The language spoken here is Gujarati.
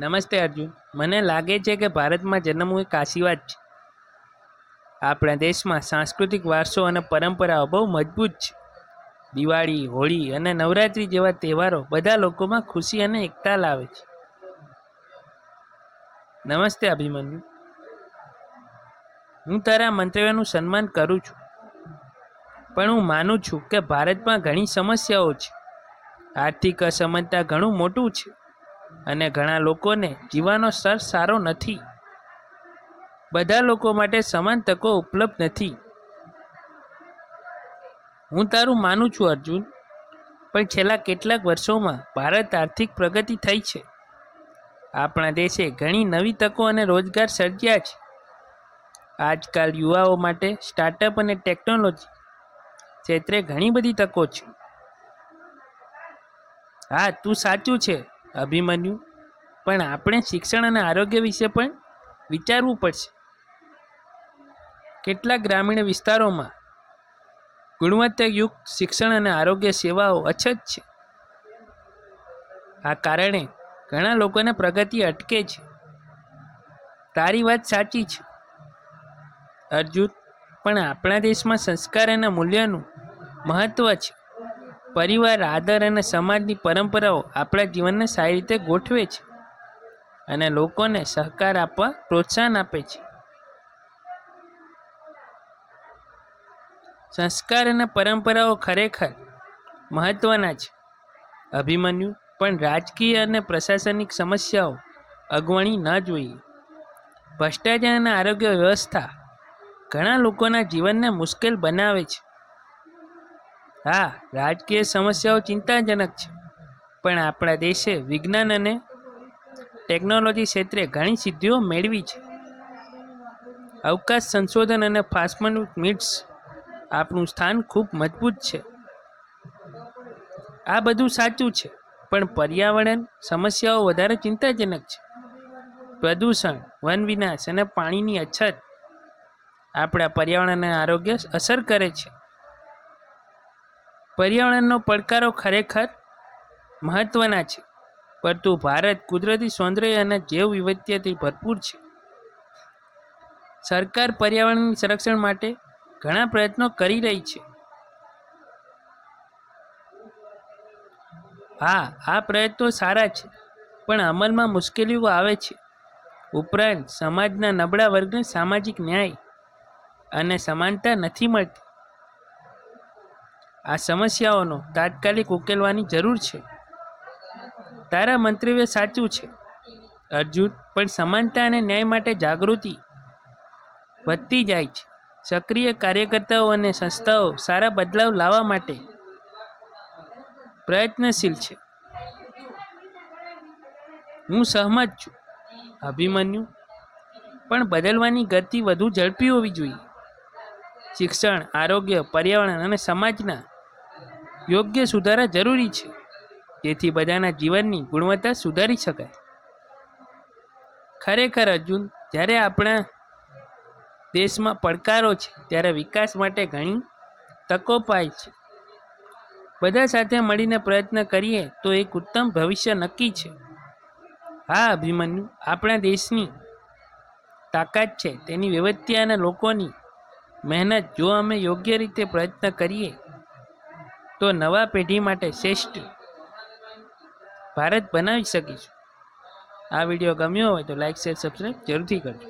નમસ્તે અર્જુન. મને લાગે છે કે ભારતમાં જન્મવું એક આશીર્વાદ છે. આપણા દેશમાં સાંસ્કૃતિક વારસો અને પરંપરાઓ બહુ મજબૂત છે. દિવાળી, હોળી અને નવરાત્રી જેવા તહેવારો બધા લોકોમાં ખુશી અને એકતા લાવે છે. નમસ્તે અભિમન્યુ. હું તારા મંતવ્યનું સન્માન કરું છું, પણ હું માનું છું કે ભારતમાં ઘણી સમસ્યાઓ છે. આર્થિક અસમાનતા ઘણું મોટું છે અને ઘણા લોકોને જીવવાનો સ્તર સારો નથી. બધા લોકો માટે સમાન તકો ઉપલબ્ધ નથી. હું તારું માનું છું અર્જુન, પણ છેલ્લા કેટલાક વર્ષોમાં ભારત આર્થિક પ્રગતિ થઈ છે. આપણા દેશે ઘણી નવી તકો અને રોજગાર સર્જ્યા છે. આજકાલ યુવાઓ માટે સ્ટાર્ટઅપ અને ટેકનોલોજી ક્ષેત્રે ઘણી બધી તકો છે. હા, તું સાચું છે અભિમન્યુ, પણ આપણે શિક્ષણ અને આરોગ્ય વિશે પણ વિચારવું પડશે. કેટલાક ગ્રામીણ વિસ્તારોમાં ગુણવત્તાયુક્ત શિક્ષણ અને આરોગ્ય સેવાઓ અછત છે. આ કારણે ઘણા લોકોને પ્રગતિ અટકે છે. તારી વાત સાચી છે અર્જુન, પણ આપણા દેશમાં સંસ્કાર અને મૂલ્યનું મહત્વ છે. પરિવાર, આદર અને સમાજની પરંપરાઓ આપણા જીવનને સારી રીતે ગોઠવે છે અને લોકોને સહકાર આપવા પ્રોત્સાહન આપે છે. સંસ્કાર અને પરંપરાઓ ખરેખર મહત્વના છે અભિમન્યુ, પણ રાજકીય અને પ્રશાસનિક સમસ્યાઓ અગવણી ન જોઈએ. ભ્રષ્ટાચાર અને આરોગ્ય વ્યવસ્થા ઘણા લોકોના જીવનને મુશ્કેલ બનાવે છે. હા, રાજકીય સમસ્યાઓ ચિંતાજનક છે, પણ આપણા દેશે વિજ્ઞાન અને ટેકનોલોજી ક્ષેત્રે ઘણી સિદ્ધિઓ મેળવી છે. અવકાશ સંશોધન અને ફાસ્ટ મિડ્સ આપણું સ્થાન ખૂબ મજબૂત છે. આ બધું સાચું છે, પણ પર્યાવરણ સમસ્યાઓ વધારે ચિંતાજનક છે. પ્રદૂષણ, વન વિનાશ અને પાણીની અછત આપણા પર્યાવરણ અને આરોગ્ય અસર કરે છે. પર્યાવરણનો પડકારો ખરેખર મહત્વના છે, પરંતુ ભારત કુદરતી સૌંદર્ય અને જૈવ વિવિધતાથી ભરપૂર છે. સરકાર પર્યાવરણના સંરક્ષણ માટે ઘણા પ્રયત્નો કરી રહી છે. હા, આ પ્રયત્નો સારા છે, પણ અમલમાં મુશ્કેલીઓ આવે છે. ઉપરાંત સમાજના નબળા વર્ગને સામાજિક ન્યાય અને સમાનતા નથી મળતી. આ સમસ્યાઓનો તાત્કાલિક ઉકેલવાની જરૂર છે. તારા મંતવ્ય સાચું છે અર્જુન, પણ સમાનતા અને ન્યાય માટે જાગૃતિ વધતી જાય છે. સક્રિય કાર્યકર્તાઓ અને સંસ્થાઓ સારા બદલાવ લાવવા માટે પ્રયત્નશીલ છે. હું સહમત છું અભિમન્યુ, પણ બદલવાની ગતિ વધુ ઝડપી હોવી જોઈએ. શિક્ષણ, આરોગ્ય, પર્યાવરણ અને સમાજના યોગ્ય સુધારા જરૂરી છે, જેથી બધાના જીવનની ગુણવત્તા સુધારી શકાય. ખરેખર અર્જુન, જ્યારે આપણા દેશમાં પડકારો છે ત્યારે વિકાસ માટે ઘણી તકો પાય છે. બધા સાથે મળીને પ્રયત્ન કરીએ તો એક ઉત્તમ ભવિષ્ય નક્કી છે. હા અભિમન્યુ, આપણા દેશની તાકાત છે તેની વિવિધતા અને લોકોની મહેનત. જો અમે યોગ્ય રીતે પ્રયત્ન કરીએ તો નવા પેઢી માટે શ્રેષ્ઠ ભારત બનાવી શકીશું. આ વિડીયો ગમ્યો હોય તો લાઈક, શેર, સબસ્ક્રાઈબ જરૂરથી કરજો.